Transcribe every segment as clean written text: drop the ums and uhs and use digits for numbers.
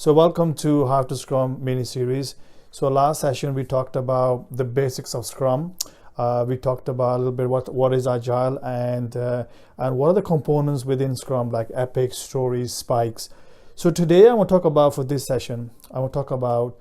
So welcome to How to Scrum mini series. So last session we talked about the basics of Scrum. We talked about a little bit what is Agile and what are the components within Scrum, like epics, stories, spikes. So today I want to talk about, for this session, I want to talk about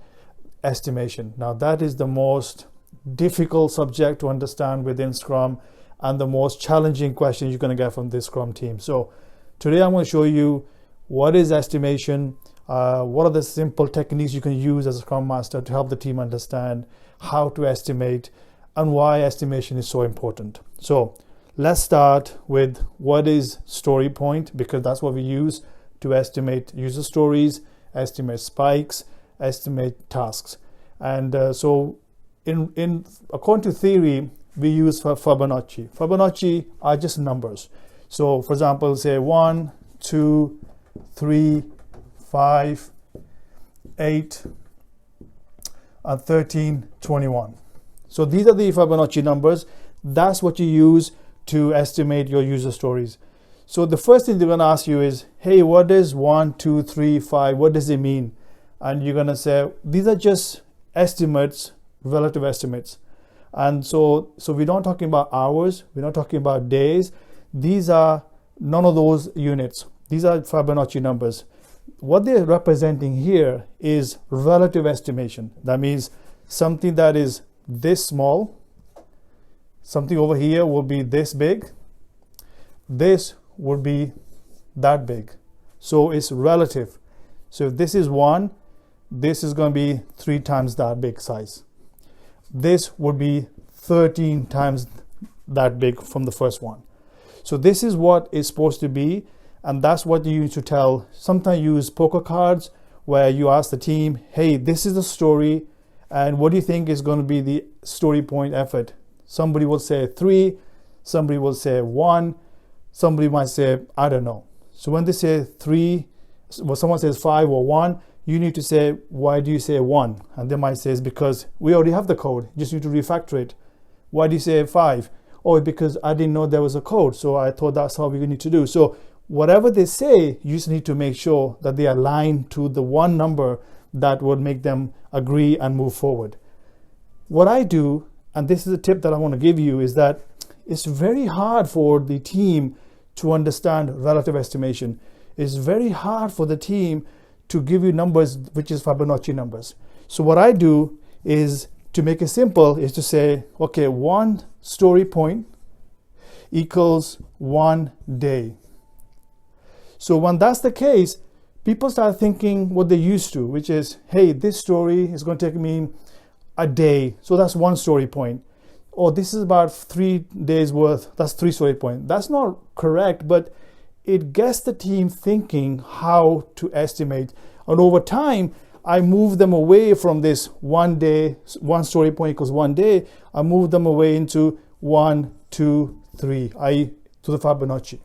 estimation. Now that is the most difficult subject to understand within Scrum and the most challenging question you're going to get from this Scrum team. So today I'm going to show you what is estimation, what are the simple techniques you can use as a Scrum Master to help the team understand how to estimate and why estimation is so important. So let's start with what is story point, because that's what we use to estimate user stories, estimate spikes, estimate tasks. And so in according to theory, we use Fibonacci. Fibonacci are just numbers. So for example, say 1, 2, 3, 5, 8, and 13, 21. So these are the Fibonacci numbers. That's what you use to estimate your user stories. So the first thing they're going to ask you is, hey, what is 1, 2, 3, 5? What does it mean? And you're going to say, these are just estimates, relative estimates. And so we're not talking about hours. We're not talking about days. These are none of those units. These are Fibonacci numbers. What they're representing here is relative estimation. That means something that is this small, something over here will be this big, this would be that big. So it's relative. So if this is 1, this is going to be 3 times that big size. This would be 13 times that big from the first one. So this is what it's supposed to be, and that's what you use to tell. Sometimes you use poker cards where you ask the team, hey, this is the story, and what do you think is going to be the story point effort? Somebody will say 3, somebody will say 1, somebody might say, I don't know. So when they say 3, well, someone says 5 or 1, you need to say, why do you say 1? And they might say, it's because we already have the code, you just need to refactor it. Why do you say 5? Oh, because I didn't know there was a code, so I thought that's how we need to do. So whatever they say, you just need to make sure that they align to the one number that would make them agree and move forward. What I do, and this is a tip that I want to give you, is that it's very hard for the team to understand relative estimation. It's very hard for the team to give you numbers, which is Fibonacci numbers. So what I do is, to make it simple, is to say, okay, 1 story point equals 1 day. So when that's the case, people start thinking what they used to, which is, hey, this story is going to take me a day. So that's 1 story point. Or this is about 3 days worth. That's 3 story point. That's not correct, but it gets the team thinking how to estimate. And over time, I move them away from this 1 day, 1 story point equals 1 day. I move them away into 1, 2, 3, i.e. to the Fibonacci.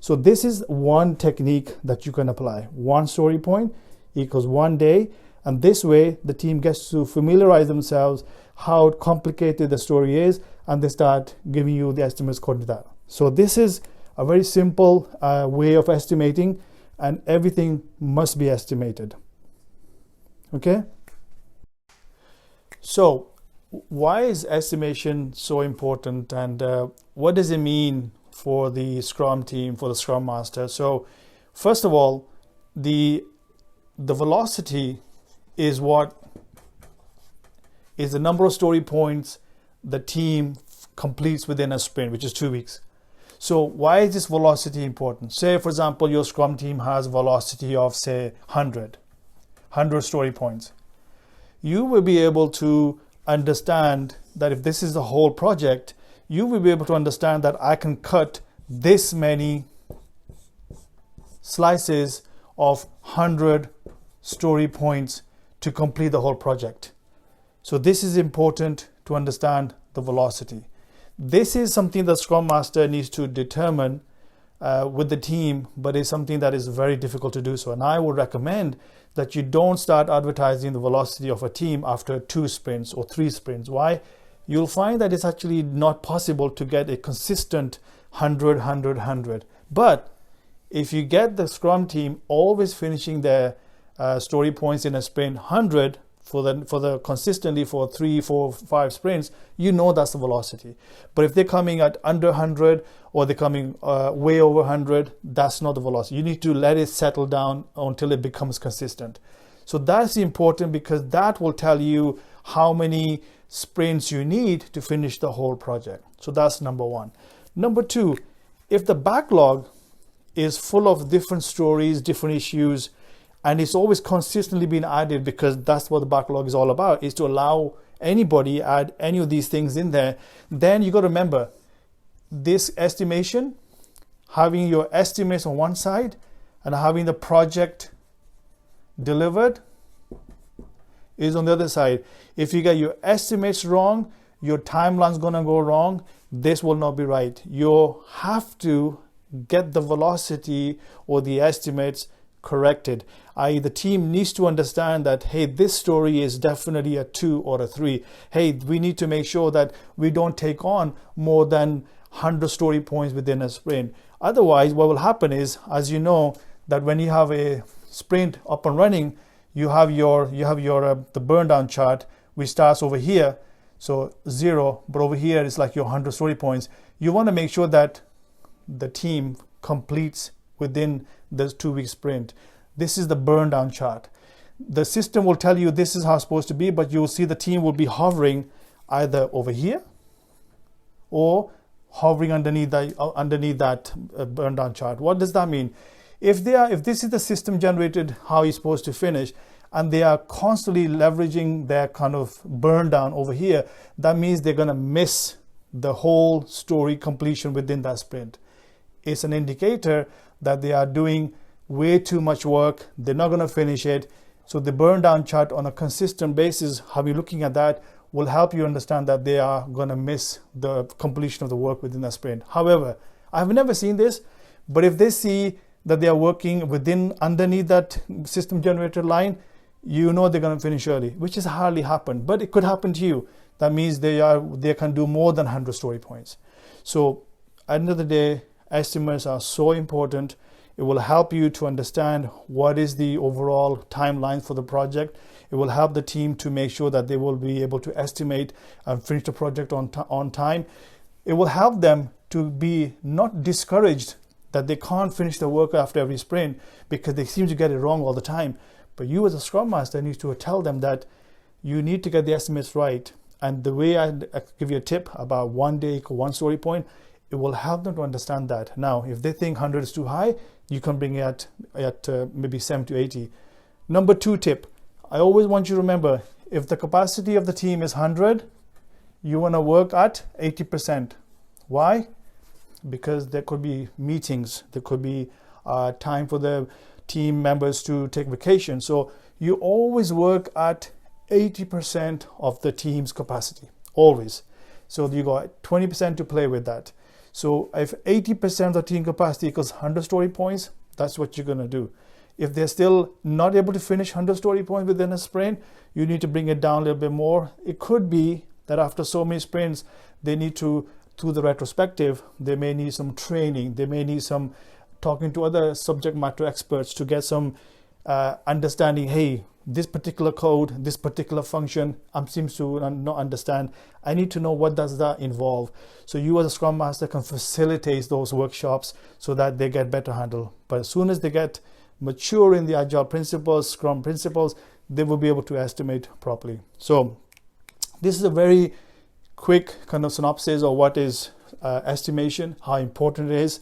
So this is one technique that you can apply. 1 story point equals 1 day. And this way, the team gets to familiarize themselves how complicated the story is, and they start giving you the estimates according to that. So this is a very simple way of estimating, and everything must be estimated. Okay? So why is estimation so important, and what does it mean for the Scrum team, for the Scrum Master? So first of all, the velocity is what is the number of story points the team completes within a sprint, which is 2 weeks. So why is this velocity important? Say, for example, your Scrum team has a velocity of, say, 100 story points. You will be able to understand that if this is the whole project, you will be able to understand that I can cut this many slices of 100 story points to complete the whole project. So this is important to understand the velocity. This is something that Scrum Master needs to determine with the team, but it's something that is very difficult to do so. And I would recommend that you don't start advertising the velocity of a team after 2 sprints or 3 sprints. Why? You'll find that it's actually not possible to get a consistent 100, 100, 100. But if you get the Scrum team always finishing their story points in a sprint, 100 for the consistently for 3, 4, 5 sprints, you know that's the velocity. But if they're coming at under 100 or they're coming way over 100, that's not the velocity. You need to let it settle down until it becomes consistent. So that's important, because that will tell you how many sprints you need to finish the whole project. So that's number one. Number two, if the backlog is full of different stories, different issues, and it's always consistently being added, because that's what the backlog is all about, is to allow anybody add any of these things in there, then you got to remember this estimation, having your estimates on one side and having the project delivered is on the other side. If you get your estimates wrong, your timeline's going to go wrong. This will not be right. You have to get the velocity or the estimates corrected, i.e. the team needs to understand that, hey, this story is definitely a 2 or a 3. Hey, we need to make sure that we don't take on more than 100 story points within a sprint. Otherwise, what will happen is, as you know, that when you have a sprint up and running, you have your the burn down chart, which starts over here, so 0, but over here it's like your 100 story points. You want to make sure that the team completes within this 2-week sprint. This is the burn down chart. The system will tell you this is how it's supposed to be, but you'll see the team will be hovering either over here or hovering underneath that burn down chart. What does that mean? If this is the system generated how you're supposed to finish, and they are constantly leveraging their kind of burn down over here, that means they're going to miss the whole story completion within that sprint. It's an indicator that they are doing way too much work. They're not going to finish it. So the burn down chart on a consistent basis, how you're looking at that, will help you understand that they are going to miss the completion of the work within that sprint. However, I've never seen this, but if they see that they are working underneath that system generated line, you know they're going to finish early, which has hardly happened, but it could happen to you. That means they can do more than 100 story points. So at the end of the day, estimates are so important. It will help you to understand what is the overall timeline for the project. It will help the team to make sure that they will be able to estimate and finish the project on time. It will help them to be not discouraged that they can't finish the work after every sprint because they seem to get it wrong all the time. But you as a Scrum Master need to tell them that you need to get the estimates right. And the way I give you a tip about 1 day equal 1 story point, it will help them to understand that. Now, if they think 100 is too high, you can bring it at maybe 70 to 80. Number 2 tip, I always want you to remember, if the capacity of the team is 100, you want to work at 80%. Why? Because there could be meetings, there could be time for the team members to take vacation. So you always work at 80% of the team's capacity, always. So you got 20% to play with that. So if 80% of the team capacity equals 100 story points, that's what you're going to do. If they're still not able to finish 100 story points within a sprint, you need to bring it down a little bit more. It could be that after so many sprints, they need to, through the retrospective, they may need some training. They may need some talking to other subject matter experts to get some understanding. Hey, this particular code, this particular function, seems to not understand. I need to know what does that involve. So you as a Scrum Master can facilitate those workshops so that they get better handle. But as soon as they get mature in the Agile principles, Scrum principles, they will be able to estimate properly. So this is a very quick kind of synopsis of what is estimation, how important it is.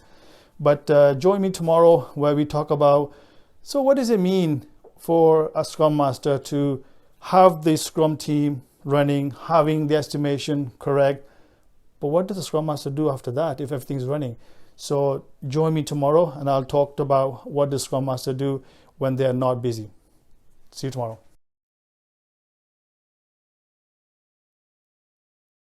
But join me tomorrow where we talk about, so what does it mean for a Scrum Master to have the Scrum team running, having the estimation correct, but what does the Scrum Master do after that if everything's running? So join me tomorrow and I'll talk about what does Scrum Master do when they're not busy. See you tomorrow.